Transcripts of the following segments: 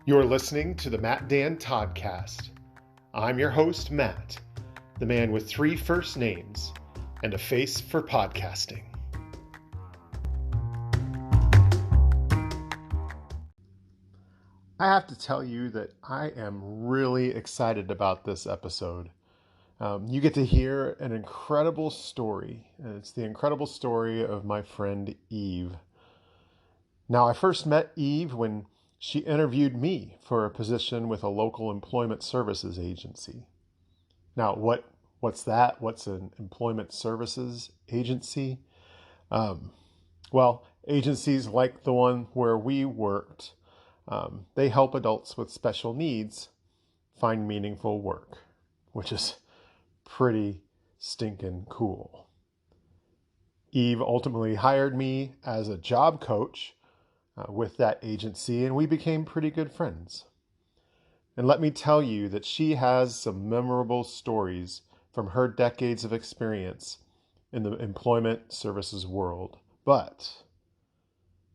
You're listening to the MattDanToddcast. I'm your host, Matt, the man with 3 first names and a face for podcasting. I have to tell you that I am really excited about this episode. You get to hear an incredible story, and it's the incredible story of my friend Eve. Now, I first met Eve when she interviewed me for a position with a local employment services agency. Now, what's that? What's an employment services agency? Well, agencies like the one where we worked, they help adults with special needs find meaningful work, which is pretty stinking cool. Eve ultimately hired me as a job coach with that agency, and we became pretty good friends. And let me tell you that she has some memorable stories from her decades of experience in the employment services world. But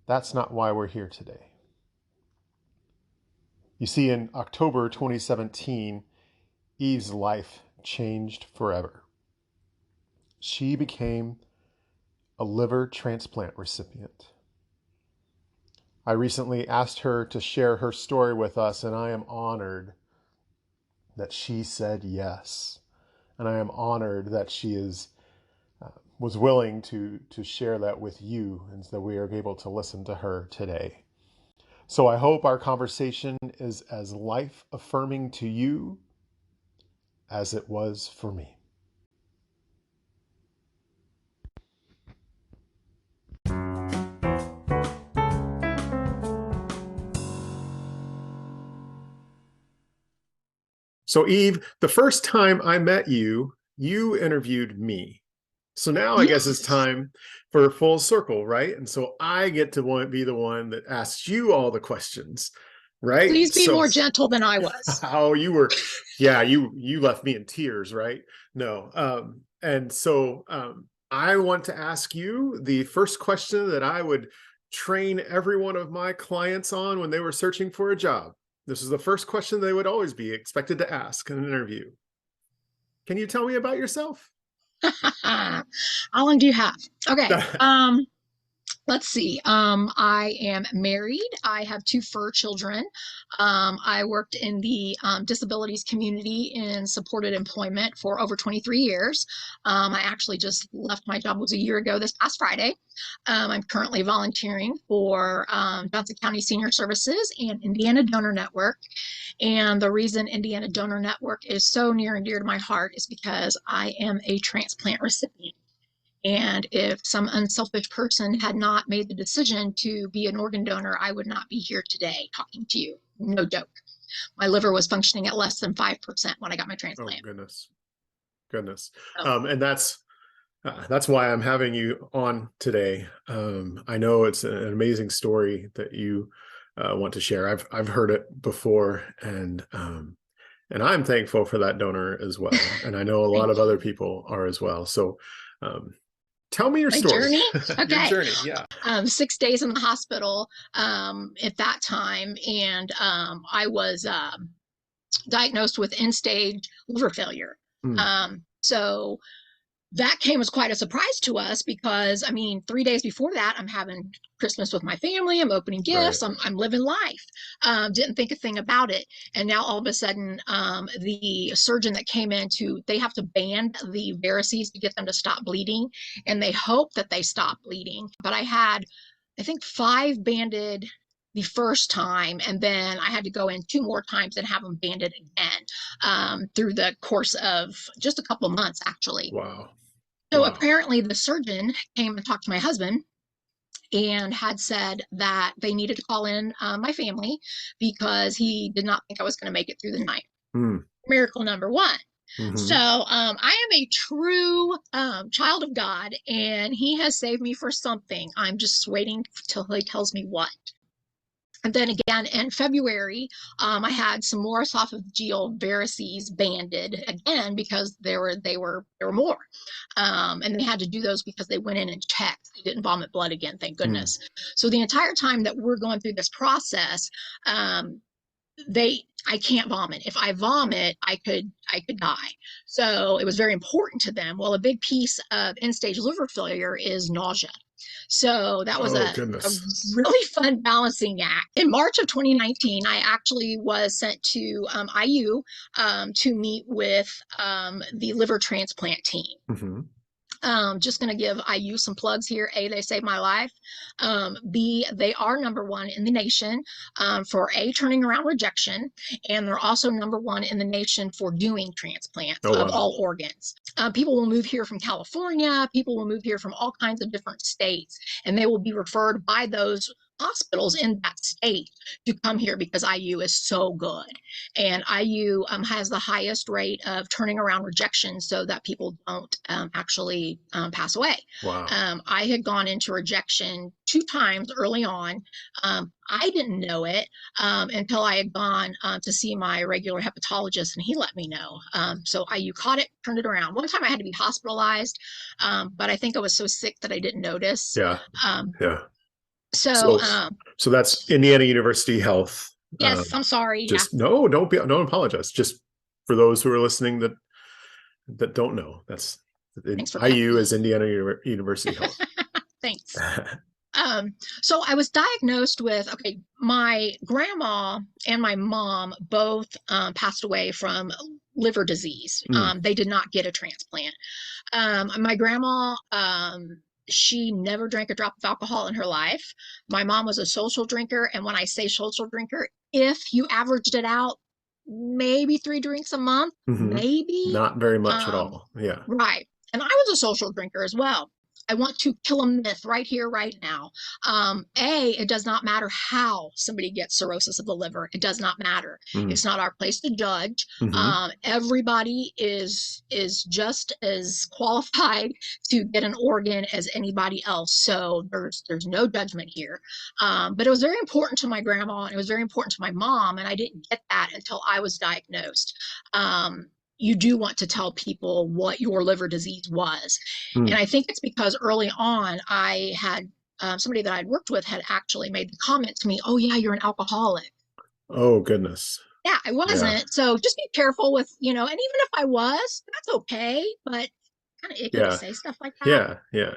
that's not why we're here today. You see, in October 2017, Eve's life changed forever. She became a liver transplant recipient. I recently asked her to share her story with us, and I am honored that she said yes. And I am honored that she was willing to share that with you, and so we are able to listen to her today. So I hope our conversation is as life-affirming to you as it was for me. So Eve, the first time I met you, you interviewed me. So now I guess it's time for a full circle, right? And so I get to be the one that asks you all the questions, right? Please be more gentle than I was. How you were, yeah, you left me in tears, right? No. And so I want to ask you the first question that I would train every one of my clients on when they were searching for a job. This is the first question they would always be expected to ask in an interview. Can you tell me about yourself? How long do you have? Okay. Let's see. I am married. I have 2 fur children. I worked in the disabilities community in supported employment for over 23 years. I actually just left my job, was a year ago this past Friday. I'm currently volunteering for Johnson County Senior Services and Indiana Donor Network. And the reason Indiana Donor Network is so near and dear to my heart is because I am a transplant recipient. And if some unselfish person had not made the decision to be an organ donor, I would not be here today talking to you. No joke. My liver was functioning at less than 5% when I got my transplant. Oh, goodness. And that's why I'm having you on today. I know it's an amazing story that you want to share. I've heard it before, and I'm thankful for that donor as well. And I know a lot of other people are as well. So tell me your story. Journey? Okay. Your journey, yeah. 6 days in the hospital at that time, and I was diagnosed with end-stage liver failure. So that came as quite a surprise to us because, 3 days before that, I'm having Christmas with my family. I'm opening gifts. Right. I'm living life. Didn't think a thing about it. And now all of a sudden, the surgeon that came in they have to band the varices to get them to stop bleeding. And they hope that they stop bleeding. But I had, I think, 5 banded the first time, and then I had to go in 2 more times and have them banded again through the course of just a couple of months, actually. Wow. So apparently the surgeon came and talked to my husband and had said that they needed to call in my family because he did not think I was going to make it through the night. Miracle number 1. Mm-hmm. So I am a true child of God, and he has saved me for something. I'm just waiting till he tells me what. And then again in February, I had some more esophageal varices banded again because there were more, and they had to do those because they went in and checked. They didn't vomit blood again, thank goodness. So the entire time that we're going through this process, I can't vomit. If I vomit, I could die. So it was very important to them. Well, a big piece of end-stage liver failure is nausea. So that was Oh, a goodness. really fun balancing act. In March of 2019, I actually was sent to IU to meet with the liver transplant team. Mm-hmm. Just going to give IU some plugs here. A, they saved my life. B, they are number one in the nation for turning around rejection. And they're also number one in the nation for doing transplants Oh, of wow. all organs. People will move here from California. People will move here from all kinds of different states, and they will be referred by those hospitals in that state to come here because IU is so good. And IU has the highest rate of turning around rejection so that people don't actually pass away. Wow. I had gone into rejection 2 times early on. I didn't know it until I had gone to see my regular hepatologist, and he let me know. So IU caught it, turned it around. One time I had to be hospitalized, but I think I was so sick that I didn't notice. Yeah. Yeah. So, So that's Indiana University Health. yes, I'm sorry. Just don't apologize. Just for those who are listening that don't know, that's IU is Indiana University Health. Thanks. So I was diagnosed with, my grandma and my mom both passed away from liver disease. They did not get a transplant. My grandma, she never drank a drop of alcohol in her life. My mom was a social drinker. And when I say social drinker, if you averaged it out, maybe 3 drinks a month, maybe. Not very much at all. Yeah. Right. And I was a social drinker as well. I want to kill a myth right here, right now. It does not matter how somebody gets cirrhosis of the liver. It does not matter. It's not our place to judge. Everybody is just as qualified to get an organ as anybody else. So there's no judgment here. But it was very important to my grandma, and it was very important to my mom, and I didn't get that until I was diagnosed. You do want to tell people what your liver disease was. And I think it's because early on I had somebody that I'd worked with had actually made the comment to me, "Oh yeah, you're an alcoholic." Oh, goodness. Yeah, I wasn't. Yeah. So just be careful with, and even if I was, that's okay. But kind of icky to say stuff like that. Yeah.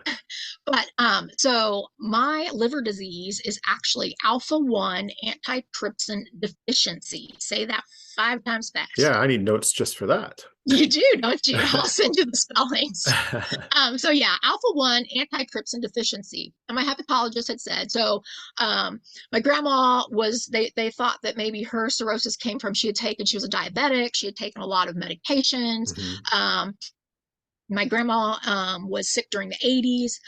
But so my liver disease is actually alpha-1 antitrypsin deficiency. Say that 5 times fast. Yeah, I need notes just for that. You do, don't you? I'll send you the spellings. So yeah, alpha-1 antitrypsin deficiency. And my hepatologist had said, so my grandma they thought that maybe her cirrhosis came from, she was a diabetic, she had taken a lot of medications. My grandma was sick during the 80s.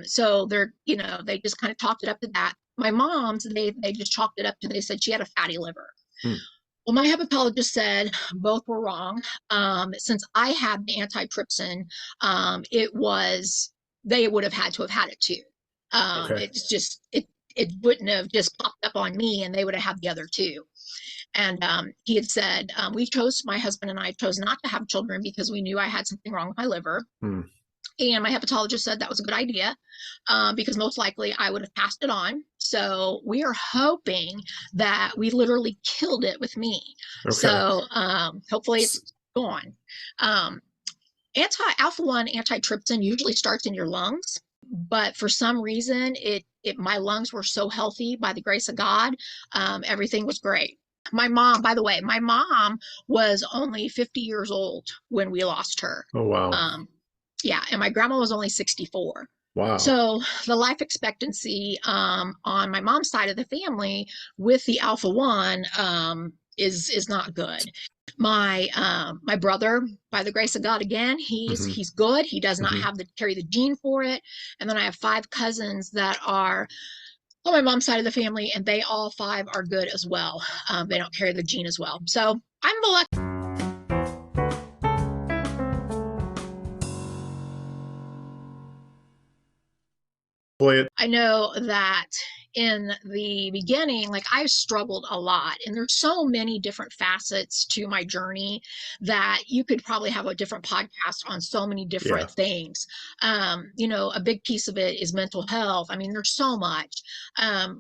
So they just kind of chalked it up to that. My mom's, they just chalked it up to, they said she had a fatty liver. Well, my hepatologist said both were wrong. Since I had the antitrypsin, they would have had to have had it too. It's just, it wouldn't have just popped up on me, and they would have had the other two. And he had said, my husband and I chose not to have children because we knew I had something wrong with my liver. And my hepatologist said that was a good idea because most likely I would have passed it on. So we are hoping that we literally killed it with me. So hopefully it's gone. Alpha-1 antitrypsin usually starts in your lungs. But for some reason, my lungs were so healthy by the grace of God. Everything was great. My mom, by the way, was only 50 years old when we lost her. Oh, wow. Yeah, and my grandma was only 64. Wow. So the life expectancy on my mom's side of the family with the alpha-1 is not good. My brother, by the grace of God, again, he's good. He does not carry the gene for it. And then I have 5 cousins that are on my mom's side of the family, and they all 5 are good as well. They don't carry the gene as well. So I'm the lucky. it. I know that in the beginning, like I struggled a lot, and there's so many different facets to my journey that you could probably have a different podcast on so many different things. A big piece of it is mental health. I mean, there's so much.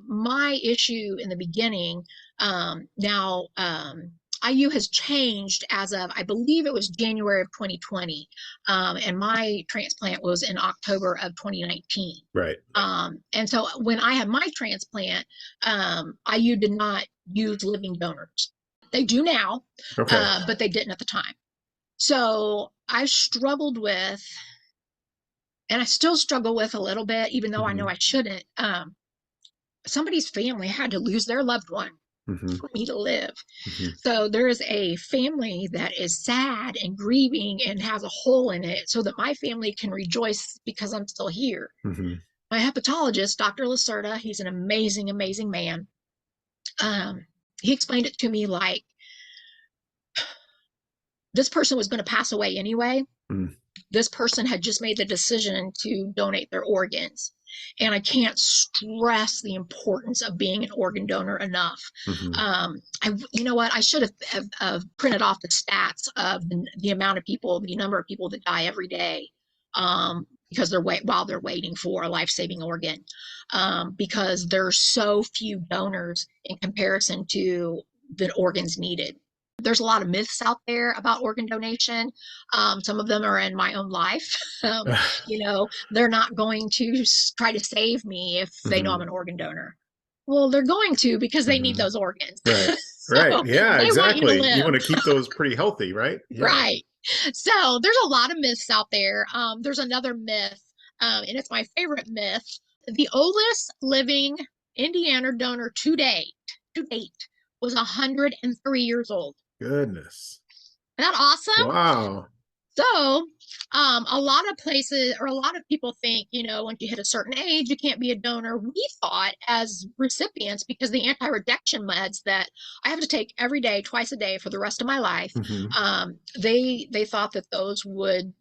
My issue in the beginning, now, IU has changed as of, I believe it was January of 2020. And my transplant was in October of 2019. Right. And so when I had my transplant, IU did not use living donors. They do now, but they didn't at the time. So I struggled with, and I still struggle with a little bit, even though I know I shouldn't. Somebody's family had to lose their loved one for me to live. So there is a family that is sad and grieving and has a hole in it so that my family can rejoice because I'm still here. My hepatologist, Dr. Lacerda, he's an amazing, amazing man. He explained it to me like this person was going to pass away anyway. This person had just made the decision to donate their organs. And I can't stress the importance of being an organ donor enough. You know what? I should have printed off the stats of the amount of people, the number of people that die every day because while they're waiting for a life-saving organ, because there's so few donors in comparison to the organs needed. There's a lot of myths out there about organ donation. Some of them are in my own life. They're not going to try to save me if they know I'm an organ donor. Well, they're going to because they need those organs. Right. So right. Yeah, exactly. You want to keep those pretty healthy, right? Yeah. Right. So there's a lot of myths out there. There's another myth, and it's my favorite myth. The oldest living Indiana donor to date was 103 years old. Goodness. Isn't that awesome? Wow. So, a lot of places or a lot of people think, once you hit a certain age, you can't be a donor. We thought as recipients, because the anti-rejection meds that I have to take every day, twice a day for the rest of my life, they thought that those would,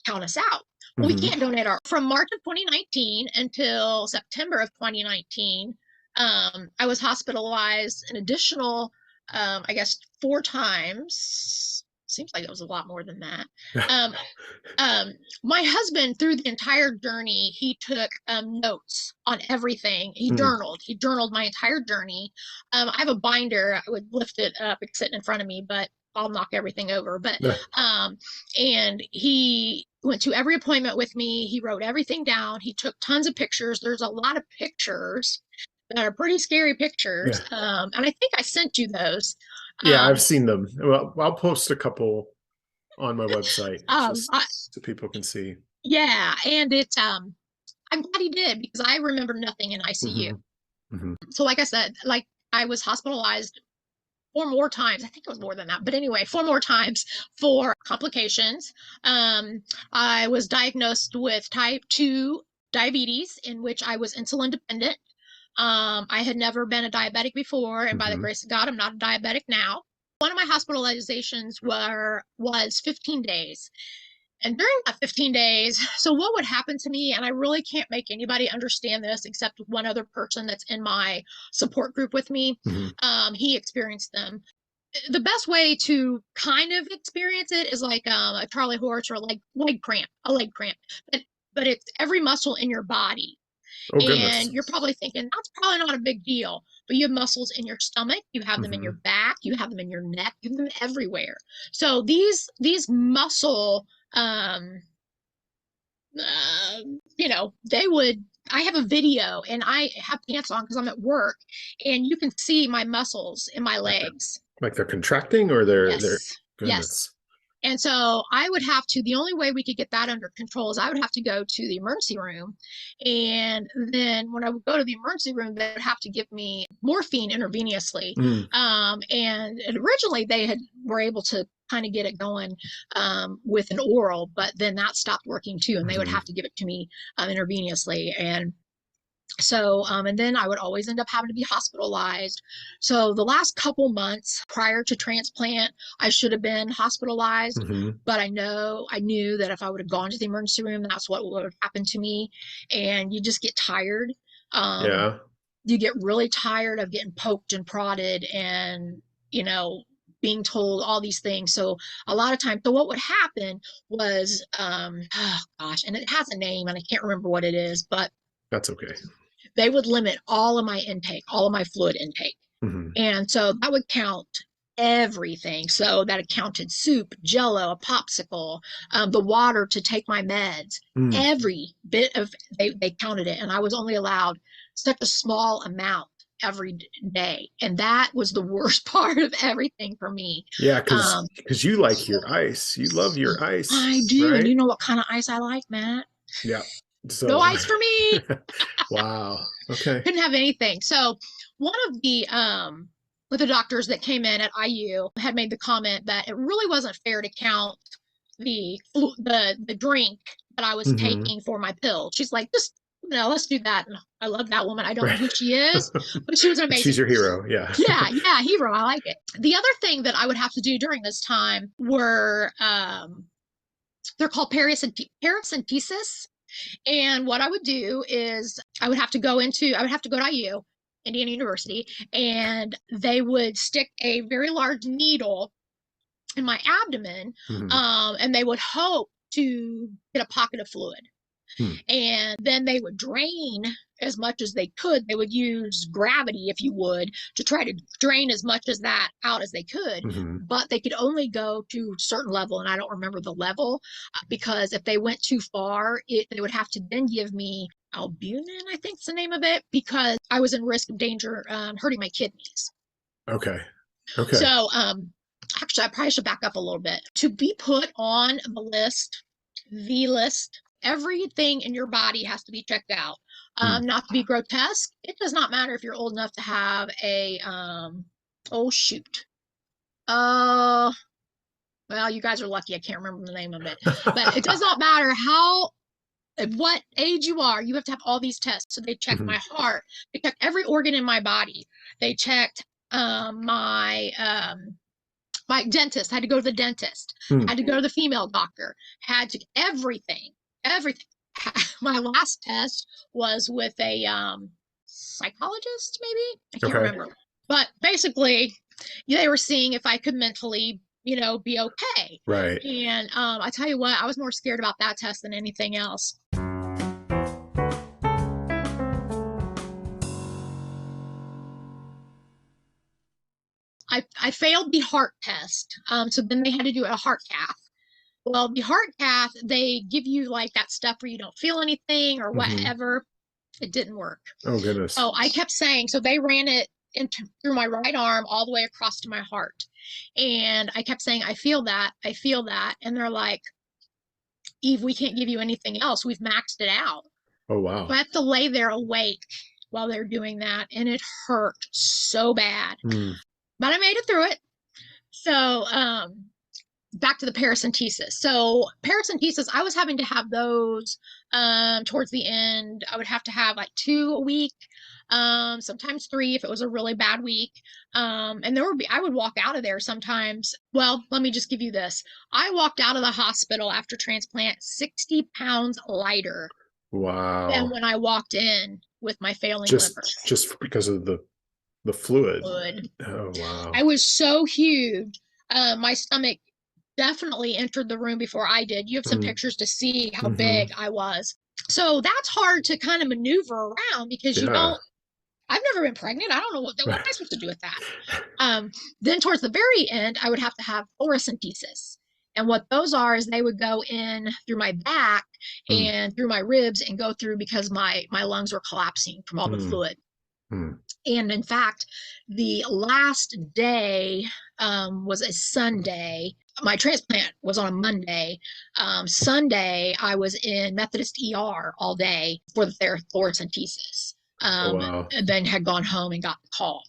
count us out. Well, we can't donate from March of 2019 until September of 2019. I was hospitalized an additional 4 times. Seems like it was a lot more than that. My husband, through the entire journey, he took notes on everything. He journaled my entire journey. I have a binder. I would lift it up. It's sitting in front of me, but I'll knock everything over. But and he went to every appointment with me. He wrote everything down. He took tons of pictures. There's a lot of pictures that are pretty scary pictures. And I think I sent you those. Yeah, I've seen them. Well, I'll post a couple on my website so people can see. Yeah, and it's I'm glad he did because I remember nothing in ICU. So like I said, like I was hospitalized 4 more times. I think it was more than that, but anyway, 4 more times for complications. I was diagnosed with type 2 diabetes, in which I was insulin dependent. I had never been a diabetic before, and by the grace of God, I'm not a diabetic now. One of my hospitalizations was 15 days. And during that 15 days, so what would happen to me, and I really can't make anybody understand this except one other person that's in my support group with me. He experienced them. The best way to kind of experience it is like a Charlie horse or a leg cramp, but it's every muscle in your body. Oh, goodness. And you're probably thinking, that's probably not a big deal. But you have muscles in your stomach, you have them in your back, you have them in your neck, you have them everywhere. So these muscle, I have a video and I have pants on because I'm at work, and you can see my muscles in my legs. Like they're contracting or they're goodness. Yes. And so the only way we could get that under control is I would have to go to the emergency room. And then when I would go to the emergency room, they would have to give me morphine intravenously. And originally they were able to kind of get it going with an oral, but then that stopped working too. And they would have to give it to me intravenously. And So, and then I would always end up having to be hospitalized. So the last couple months prior to transplant, I should have been hospitalized, Hmm. but I knew that if I would have gone to the emergency room, that's what would have happened to me. And you just get tired. Um, Yeah. you get really tired of getting poked and prodded and, you know, being told all these things. So a lot of times, so what would happen was, oh gosh, and it has a name and I can't remember what it is, but That's okay. they would limit all of my intake, all of my fluid intake. Hmm. And so that would count everything. So that accounted soup, jello, a popsicle, the water to take my meds, Mm. every bit of, they counted it. And I was only allowed such a small amount every day. And that was the worst part of everything for me. Yeah, Um, because you like your ice. You love your ice, I do. And right? you know what kind of ice I like, Matt? Yeah. No So, ice for me. wow. Okay. Couldn't have anything. So one of the with the doctors that came in at IU had made the comment that it really wasn't fair to count the drink that I was Hmm. taking for my pill. She's like, just let's do that. And I love that woman. I don't know Right. who she is, but she was She's amazing. your hero. Yeah. Yeah, yeah, hero. I like it. The other thing that I would have to do during this time were they're called paracentesis. And what I would do is I would have to go to IU, Indiana University, and they would stick a very large needle in my abdomen, Hmm. and they would hope to get a pocket of fluid. Hmm. And then they would drain as much as they could. They would use gravity, if you would, to try to drain as much as that out as they could. Hmm. But they could only go to a certain level, and I don't remember the level because if they went too far, they would have to then give me albumin, I think's the name of it, because I was in risk of danger hurting my kidneys. Okay. Okay. So, actually, I probably should back up a little bit. To be put on the list, everything in your body has to be checked out. Hmm. Not to be grotesque, it does not matter if you're old enough to have oh shoot. Uh, well, you guys are lucky. I can't remember the name of it, but it does not matter what age you are, you have to have all these tests. So they checked Hmm. my heart, they checked every organ in my body. They checked my dentist, had to go to the dentist, Hmm. had to go to the female doctor, had to everything, everything. My last test was with a psychologist, maybe I can't Okay. remember, but basically, they were seeing if I could mentally, be okay. Right. And I tell you what, I was more scared about that test than anything else. I failed the heart test. So then they had to do a heart cath. Well, the heart cath, they give you like that stuff where you don't feel anything or Hmm. whatever. It didn't work. Oh, goodness. So I kept saying, so they ran it through my right arm all the way across to my heart. And I kept saying, I feel that. I feel that. And they're like, Eve, we can't give you anything else. We've maxed it out. Oh, So wow. I have to lay there awake while they're doing that. And it hurt so bad. Hmm. But I made it through it. So, back to the paracentesis. So paracentesis, I was having to have those towards the end. I would have to have like 2 a week, sometimes 3 if it was a really bad week. And I would walk out of there sometimes. Well, let me just give you this. I walked out of the hospital after transplant 60 pounds lighter than Wow. when I walked in with my failing liver. Just because of the fluid. Fluid. Oh, wow. I was so huge. My stomach definitely entered the room before I did. You have some pictures to see how Mm-hmm. big I was. So that's hard to kind of maneuver around because you Yeah. don't, I've never been pregnant. I don't know what am I supposed to do with that? Then towards the very end, I would have to have thoracentesis. And what those are is they would go in through my back Mm. and through my ribs and go through because my lungs were collapsing from all the Mm. fluid. Mm. And in fact, the last day was a Sunday. My transplant was on a Monday. Sunday, I was in Methodist ER all day for their thoracentesis. Oh, wow. And then had gone home and got the call.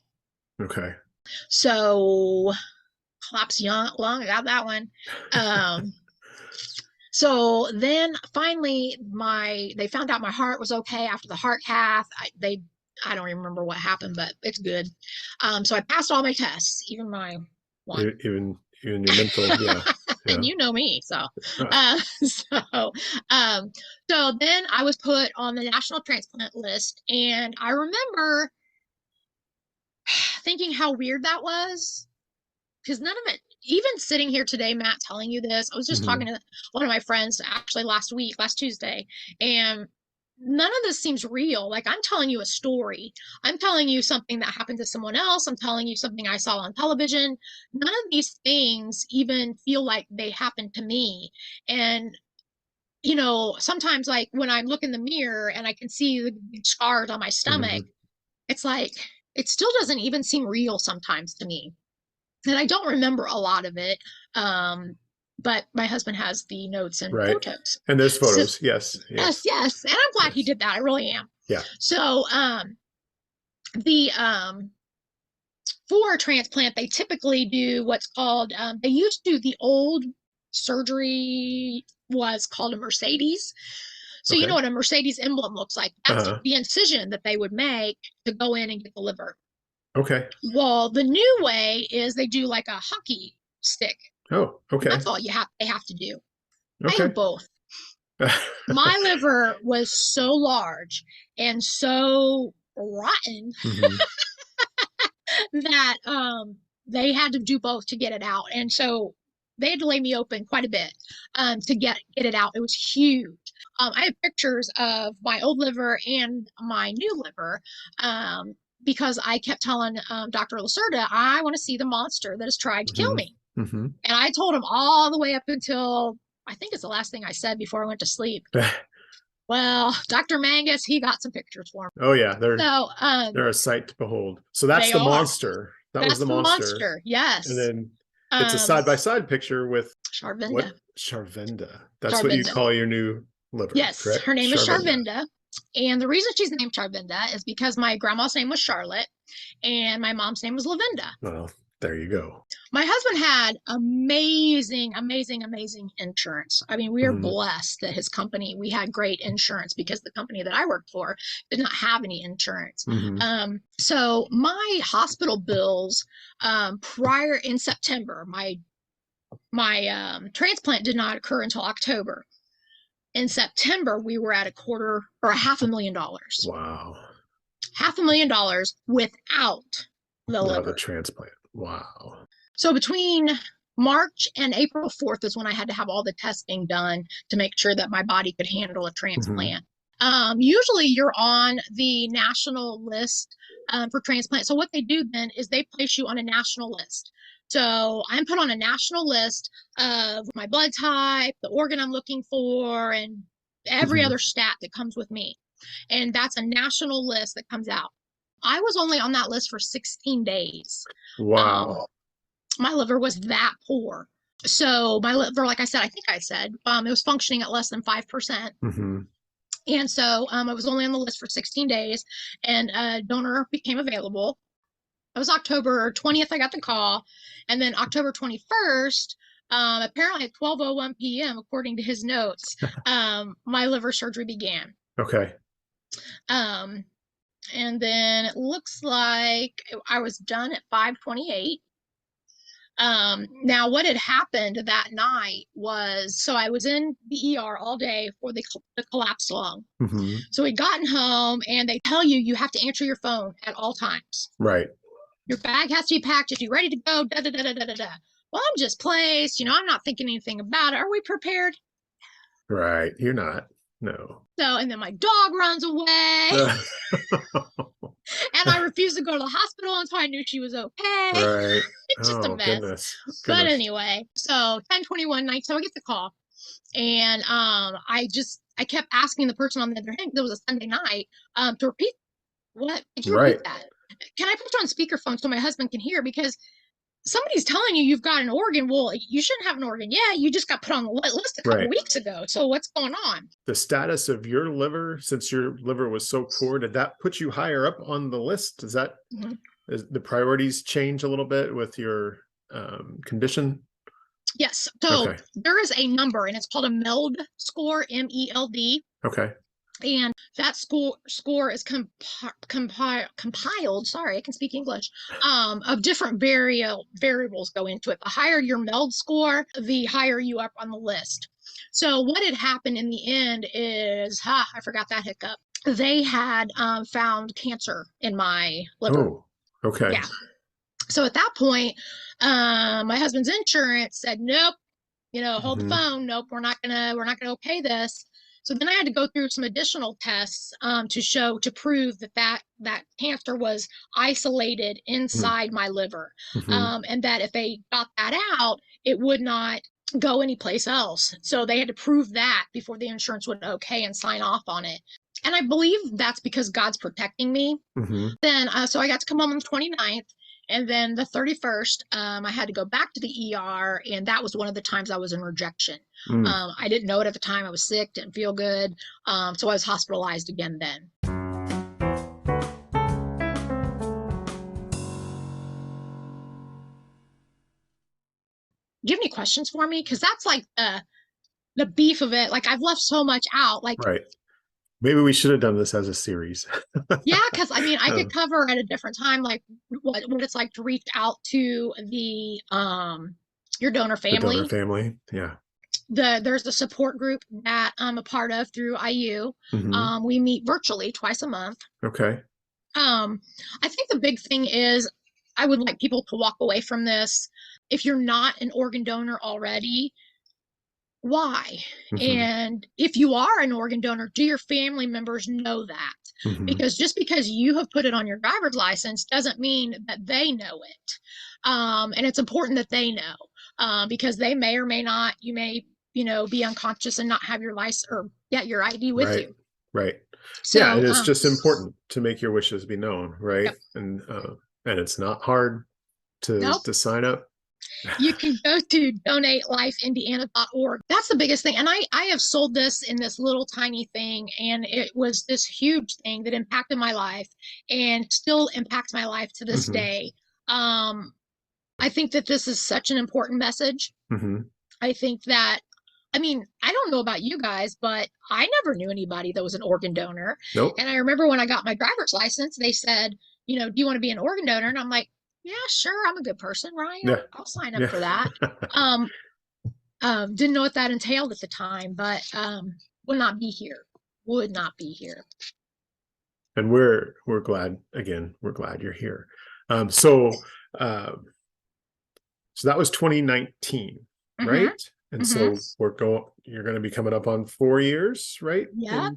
Okay. So collapsed lung, I got that one. Um, So then finally they found out my heart was okay after the heart cath. I don't remember what happened, but it's good. So I passed all my tests, even my one. Even your mental, yeah. And you know me, so so then I was put on the national transplant list, and I remember thinking how weird that was, because none of it, even sitting here today, Matt, telling you this, I was just talking to one of my friends actually last Tuesday, and none of this seems real. Like, I'm telling you a story. I'm telling you something that happened to someone else. I'm telling you something I saw on television. None of these things even feel like they happened to me. And, sometimes, like, when I look in the mirror and I can see the scars on my stomach, it's like, it still doesn't even seem real sometimes to me. And I don't remember a lot of it. But my husband has the notes and photos. And there's photos. So, yes. And I'm glad he did that. I really am. Yeah. So for a transplant, they typically do what's called, they used to, the old surgery was called a Mercedes. So you know what a Mercedes emblem looks like. That's the incision that they would make to go in and get the liver. Okay. Well, the new way is they do like a hockey stick. Oh, okay. That's all they have to do. Okay. I have both. My liver was so large and so rotten that they had to do both to get it out. And so they had to lay me open quite a bit to get it out. It was huge. I have pictures of my old liver and my new liver because I kept telling Dr. Lacerda, I want to see the monster that has tried to kill me. And I told him all the way up until, I think it's the last thing I said before I went to sleep. Well, Dr. Mangus, he got some pictures for me. Oh yeah, they're a sight to behold. So that's the monster. That's the monster. Yes. And then it's a side-by-side picture with Charvenda. What? Charvenda. That's what you call your new liver. Yes, correct? Her name is Charvenda. And the reason she's named Charvenda is because my grandma's name was Charlotte and my mom's name was Lavenda. Well, there you go. My husband had amazing insurance. I mean, we are blessed that his company, we had great insurance because the company that I worked for did not have any insurance. So my hospital bills prior in September, my transplant did not occur until October. In September, we were at $250,000. Wow. $500,000 without the liver. The transplant. Wow. So between March and April 4th is when I had to have all the testing done to make sure that my body could handle a transplant. Usually you're on the national list for transplant. So what they do then is they place you on a national list. So I'm put on a national list of my blood type, the organ I'm looking for, and every other stat that comes with me. And that's a national list that comes out. I was only on that list for 16 days. Wow. My liver was that poor. So my liver, like I said, it was functioning at less than 5%. And so I was only on the list for 16 days, and a donor became available. It was October 20th, I got the call. And then October 21st, apparently at 12:01 p.m., according to his notes, my liver surgery began. Okay. And then it looks like I was done at 5:28. Now what had happened that night was, so I was in the ER all day for the collapsed lung. So we'd gotten home and they tell you have to answer your phone at all times. Right. Your bag has to be packed. If you're ready to go, Well, I'm just placed. I'm not thinking anything about it. Are we prepared? Right. You're not. No. So, and then my dog runs away. And I refused to go to the hospital until I knew she was okay. Right. It's just a mess. Goodness. But anyway, so 10:21 night, so I get the call. And I kept asking the person on the other end, there was a Sunday night, to repeat. What? Did you repeat that? Can I put you on speakerphone so my husband can hear? Because somebody's telling you've got an organ. Well, you shouldn't have an organ. Yeah, you just got put on the list a couple weeks ago. So what's going on? The status of your liver, since your liver was so poor, did that put you higher up on the list? Does that is the priorities change a little bit with your condition? Yes. So Okay. there is a number, and it's called a MELD score, MELD. Okay. And that score is compiled. Sorry, I can speak English. Of different variables go into it. The higher your MELD score, the higher you up on the list. So what had happened in the end is, I forgot that hiccup. They had found cancer in my liver. Oh, okay. Yeah. So at that point, my husband's insurance said, nope, hold the phone. Nope, we're not gonna okay this. So then I had to go through some additional tests to prove that cancer was isolated inside my liver, and that if they got that out, it would not go anyplace else. So they had to prove that before the insurance would okay and sign off on it. And I believe that's because God's protecting me. Then, so I got to come home on the 29th. And then the 31st, I had to go back to the ER, and that was one of the times I was in rejection. I didn't know it at the time. I was sick, didn't feel good. So I was hospitalized again then. Do you have any questions for me? Because that's like the beef of it. Like, I've left so much out. Like, right. Maybe we should have done this as a series. Yeah, because I mean, I could cover at a different time, like what it's like to reach out to your donor family. The donor family, yeah. There's a support group that I'm a part of through IU. We meet virtually twice a month. Okay. I think the big thing is I would like people to walk away from this. If you're not an organ donor already, why? And if you are an organ donor, do your family members know that? Because just because you have put it on your driver's license doesn't mean that they know it. And it's important that they know, because they may or may not, you may, be unconscious and not have your license or your ID with you. Right. So, yeah. And it's just important to make your wishes be known. Right. Yep. And it's not hard to sign up. You can go to DonateLifeIndiana.org. That's the biggest thing. And I have sold this in this little tiny thing, and it was this huge thing that impacted my life and still impacts my life to this day. I think that this is such an important message. I think that, I mean, I don't know about you guys, but I never knew anybody that was an organ donor. Nope. And I remember when I got my driver's license, they said, do you want to be an organ donor? And I'm like, yeah, sure. I'm a good person, right? Yeah. I'll sign up for that. Didn't know what that entailed at the time, but would not be here. And we're glad, again, we're glad you're here. So that was 2019, right? And so you're going to be coming up on 4 years, right? Yeah.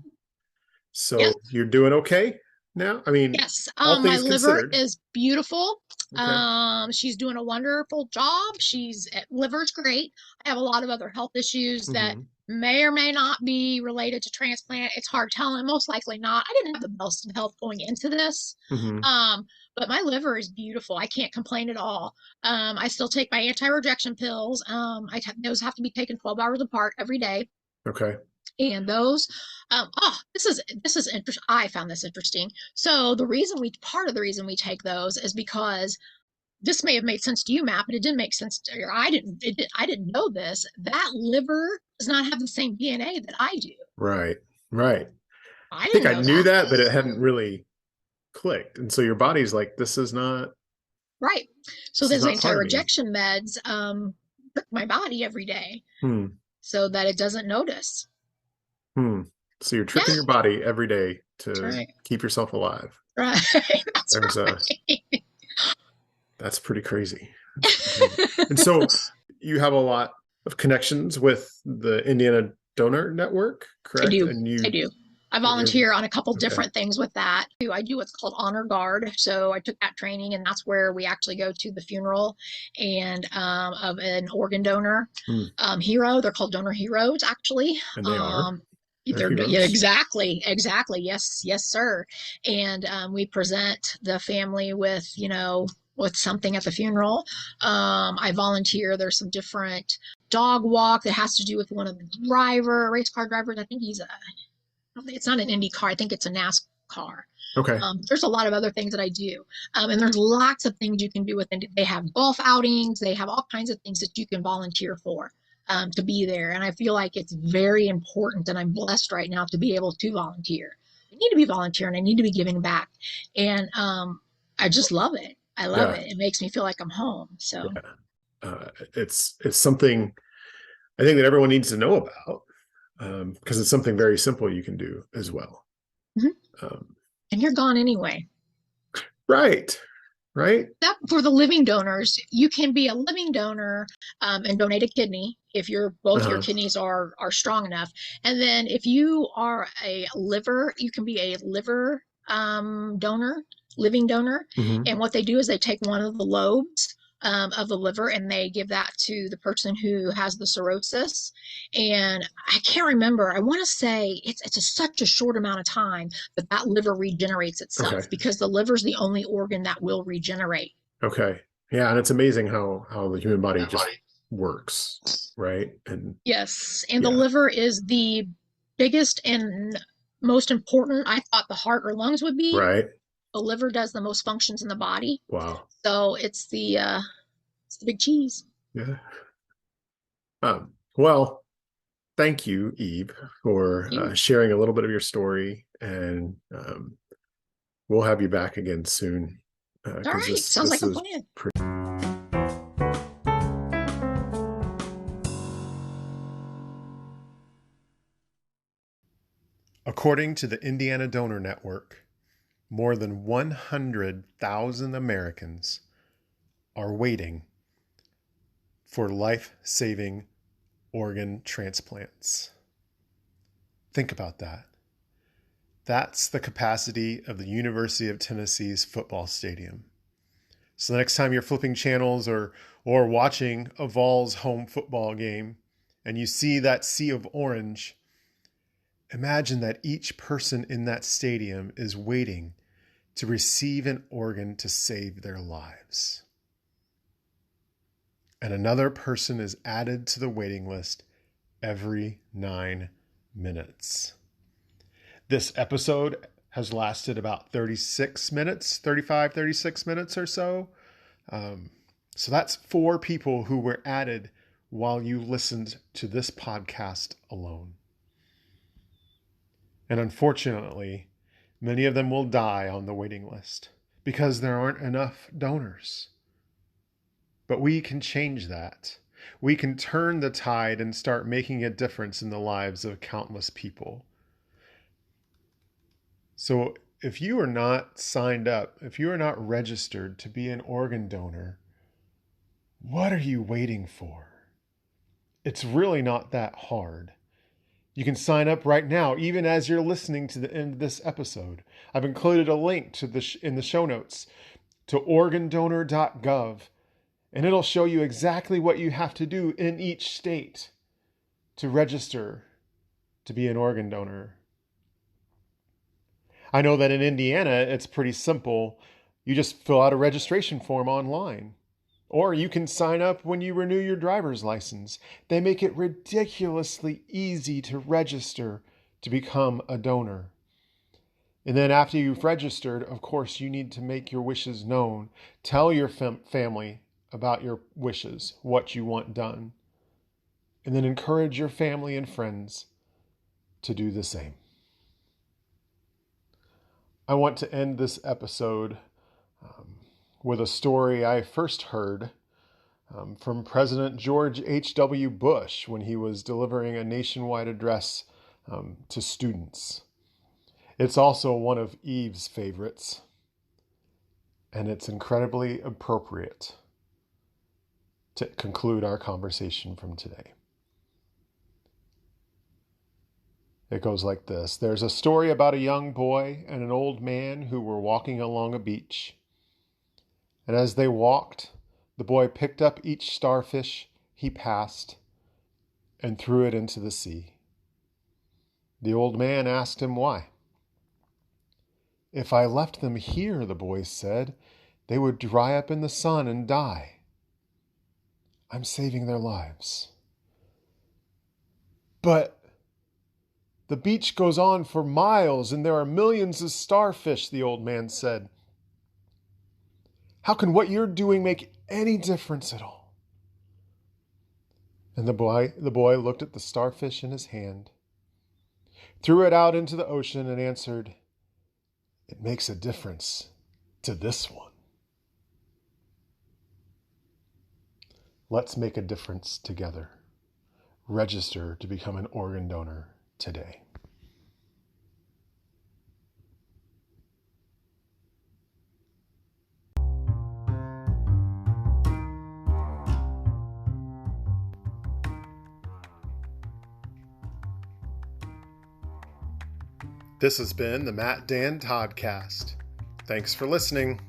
So you're doing okay now? I mean, yes. My liver is beautiful. Okay. She's doing a wonderful job. Liver's great. I have a lot of other health issues that may or may not be related to transplant. It's hard telling. Most likely not. I didn't have the best of health going into this. But my liver is beautiful. I can't complain at all. I still take my anti-rejection pills. Those have to be taken 12 hours apart every day. Okay. And those, this is interesting. I found this interesting. So part of the reason we take those is because this may have made sense to you, Matt, but it didn't make sense to you. I didn't know this. That liver does not have the same DNA that I do. Right. I think I knew that, but it hadn't really clicked. And so your body's like, this is not right. So those anti-rejection meds trick my body every day so that it doesn't notice. So you're tricking your body every day to keep yourself alive. Right. That's pretty crazy. And so you have a lot of connections with the Indiana Donor Network, correct? I do. I volunteer on a couple different things with that. I do what's called Honor Guard. So I took that training, and that's where we actually go to the funeral and of an organ donor hero. They're called donor heroes, actually. And they are. Exactly. Yes, sir. And we present the family with something at the funeral. I volunteer. There's some different dog walk that has to do with one of the race car drivers. I think it's not an Indy car. I think it's a NASCAR. Okay. There's a lot of other things that I do. And there's lots of things you can do with it. They have golf outings, they have all kinds of things that you can volunteer for to be there. And I feel like it's very important, and I'm blessed right now to be able to volunteer. I need to be volunteering, I need to be giving back. And I just love it. I love Yeah. it. It makes me feel like I'm home. So, Yeah. It's something I think that everyone needs to know about, because it's something very simple you can do as well. mhm. Um, And you're gone anyway. right. Right. That for the living donors, you can be a living donor and donate a kidney if both your Uh-huh. kidneys are strong enough. And then if you are a liver, you can be a liver donor, living donor. Hmm. And what they do is they take one of the lobes of the liver and they give that to the person who has the cirrhosis. And I can't remember. I want to say such a short amount of time that that liver regenerates Okay. itself because the liver is the only organ that will regenerate. Okay. Yeah, and it's amazing how the human body just works, right? And Yes, and the yeah, liver is the biggest and most important. I thought the heart or lungs would be. right. The liver does the most functions in the body, Wow. so it's the big cheese. Yeah. Well, thank you, Eve, for You. sharing a little bit of your story, and we'll have you back again soon, All because right, this sounds like this a is plan. pretty. According to the Indiana Donor Network, more than 100,000 Americans are waiting for life-saving organ transplants. Think about that. That's the capacity of the University of Tennessee's football stadium. So the next time you're flipping channels or watching a Vols home football game and you see that sea of orange, imagine that each person in that stadium is waiting to receive an organ to save their lives. And another person is added to the waiting list every 9 minutes. This episode has lasted about 36 minutes, 35, 36 minutes or so. So that's 4 people who were added while you listened to this podcast alone. And unfortunately, many of them will die on the waiting list because there aren't enough donors. But we can change that. We can turn the tide and start making a difference in the lives of countless people. So if you are not signed up, if you are not registered to be an organ donor, what are you waiting for? It's really not that hard. You can sign up right now, even as you're listening to the end of this episode. I've included a link to in the show notes to organdonor.gov, and it'll show you exactly what you have to do in each state to register to be an organ donor. I know that in Indiana, it's pretty simple. You just fill out a registration form online. Or you can sign up when you renew your driver's license. They make it ridiculously easy to register to become a donor. And then after you've registered, of course, you need to make your wishes known. Tell your family about your wishes, what you want done. And then encourage your family and friends to do the same. I want to end this episode with a story I first heard from President George H.W. Bush when he was delivering a nationwide address to students. It's also one of Eve's favorites, and it's incredibly appropriate to conclude our conversation from today. It goes like this. There's a story about a young boy and an old man who were walking along a beach. And as they walked, the boy picked up each starfish he passed and threw it into the sea. The old man asked him why. If I left them here, the boy said, they would dry up in the sun and die. I'm saving their lives. But The beach goes on for miles, and there are millions of starfish, the old man said. How can what you're doing make any difference at all? And the boy looked at the starfish in his hand, threw it out into the ocean, and answered, "It makes a difference to this one." Let's make a difference together. Register to become an organ donor today. This has been the Matt Dan Toddcast. Thanks for listening.